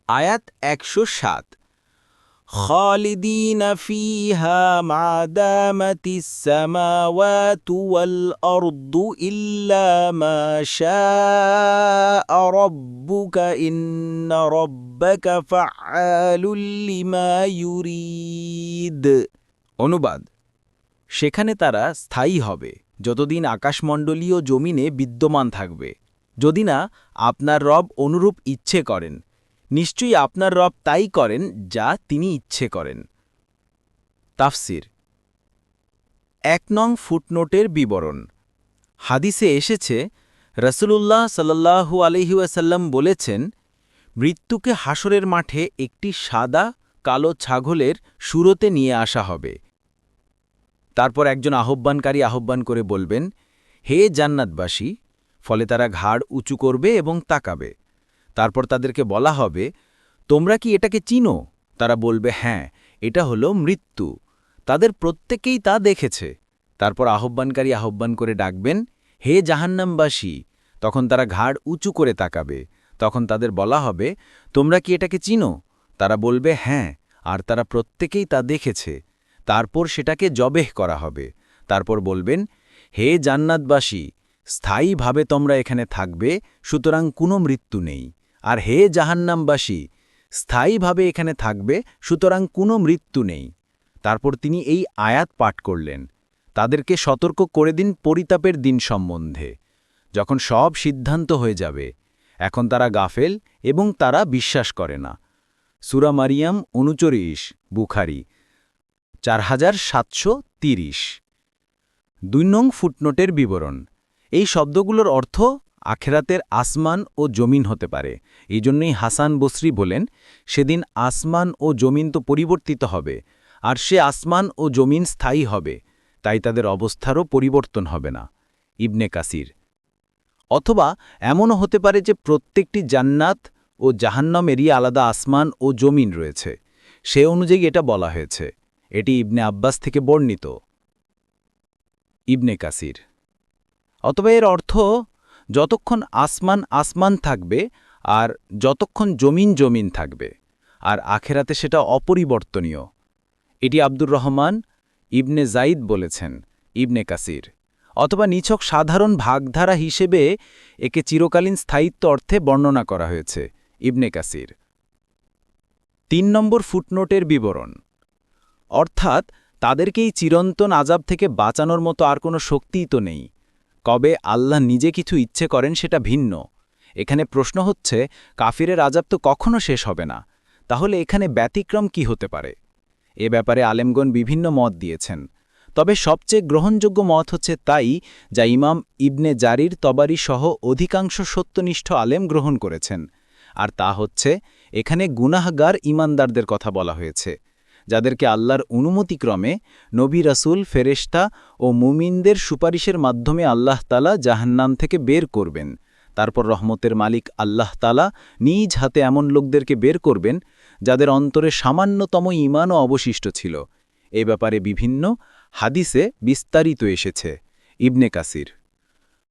আয়াত ১০৭ খালিদিনা ফিহা মা দামাতিস সামাওয়াতু ওয়াল আরদু ইল্লা মা শাআ রাব্বুকা ইন্না রাব্বাকা ফাআলুল লিমা ইউরিদ। অনুবাদ: সেখানে তারা স্থায়ী হবে যতদিন আকাশমণ্ডলীয় জমিনে বিদ্যমান থাকবে, যদি না আপনার রব অনুরূপ ইচ্ছে করেন। নিশ্চয়ই আপনার রব তাই করেন যা তিনি ইচ্ছে করেন। তাফসির। ১ নং ফুটনোটের বিবরণ। হাদিসে এসেছে, রাসূলুল্লাহ সাল্লাল্লাহু আলাইহি ওয়াসাল্লাম বলেছেন, মৃত্যুকে হাসরের মাঠে একটি সাদা কালো ছাগলের সুরতে নিয়ে আসা হবে। তারপর একজন আহ্বানকারী আহ্বান করে বলবেন, হে জান্নাতবাসী। ফলে তারা ঘাড় উঁচু করবে এবং তাকাবে। তারপর তাদেরকে বলা হবে, তোমরা কি এটাকে চিনো? তারা বলবে, হ্যাঁ, এটা হলো মৃত্যু। তাদের প্রত্যেকেই তা দেখেছে। তারপর আহ্বানকারী আহ্বান করে ডাকবেন, হে জাহান্নামবাসী। তখন তারা ঘাড় উঁচু করে তাকাবে। তখন তাদের বলা হবে, তোমরা কি এটাকে চিনো? তারা বলবে, হ্যাঁ, আর তারা প্রত্যেকেই তা দেখেছে। তারপর সেটাকে জবেহ করা হবে। তারপর বলবেন, হে জান্নাতবাসী, স্থায়ীভাবে তোমরা এখানে থাকবে, সুতরাং কোনো মৃত্যু নেই। আর হে জাহান্নামবাসী, স্থায়ীভাবে এখানে থাকবে, সুতরাং কোনো মৃত্যু নেই। তারপর তিনি এই আয়াত পাঠ করলেন, তাদেরকে সতর্ক করে দিন পরিতাপের দিন সম্বন্ধে, যখন সব সিদ্ধান্ত হয়ে যাবে। এখন তারা গাফেল এবং তারা বিশ্বাস করে না। সূরা মারিয়াম ৩৯, বুখারী ৪৭৩০। ২ নং ফুটনোটের বিবরণ। এই শব্দগুলোর অর্থ আখেরাতের আসমান ও জমিন হতে পারে। এই জন্যই হাসান বসরি বলেন, সেদিন আসমান ও জমিন তো পরিবর্তিত হবে, আর সে আসমান ও জমিন স্থায়ী হবে, তাই তাদের অবস্থারও পরিবর্তন হবে না। ইবনে কাসির। অথবা এমনও হতে পারে যে প্রত্যেকটি জান্নাত ও জাহান্নামেরই আলাদা আসমান ও জমিন রয়েছে, সে অনুযায়ী এটা বলা হয়েছে। এটি ইবনে আব্বাস থেকে বর্ণিত। ইবনে কাসির। অথবা এর অর্থ, যতক্ষণ আসমান আসমান থাকবে আর যতক্ষণ জমিন জমিন থাকবে, আর আখেরাতে সেটা অপরিবর্তনীয়। এটি আব্দুর রহমান ইবনে জাইদ বলেছেন। ইবনে কাসির। অথবা নিছক সাধারণ ভাগধারা হিসেবে একে চিরকালীন স্থায়িত্ব অর্থে বর্ণনা করা হয়েছে। ইবনে কাসির। ৩ নম্বর ফুটনোটের বিবরণ। অর্থাৎ তাদেরকেই চিরন্তন আযাব থেকে বাঁচানোর মতো আর কোনো শক্তিই তো নেই। কবে আল্লাহ নিজে কিছু ইচ্ছে করেন সেটা ভিন্ন। এখানে প্রশ্ন হচ্ছে, কাফিরের আযাব তো কখনো শেষ হবে না, তাহলে এখানে ব্যতিক্রম কি হতে পারে? এ ব্যাপারে আলেমগণ বিভিন্ন মত দিয়েছেন। তবে সবচেয়ে গ্রহণযোগ্য মত হচ্ছে তাই, যা ইমাম ইবনে জারির তবারি সহ অধিকাংশ সত্যনিষ্ঠ আলেম গ্রহণ করেছেন। আর তা হচ্ছে, এখানে গুনাহগার ঈমানদারদের কথা বলা হয়েছে, যাদেরকে আল্লাহর অনুমতিক্রমে নবী রাসূল, ফেরেশতা ও মুমিনদের সুপারিশের মাধ্যমে আল্লাহ তাআলা জাহান্নাম থেকে বের করবেন। তারপর রহমতের মালিক আল্লাহ তাআলা নিজ হাতে এমন লোকদেরকে বের করবেন, যাদের অন্তরে সামান্যতম ঈমানও অবশিষ্ট ছিল। এ ব্যাপারে বিভিন্ন হাদিসে বিস্তারিত এসেছে। ইবনে কাসির।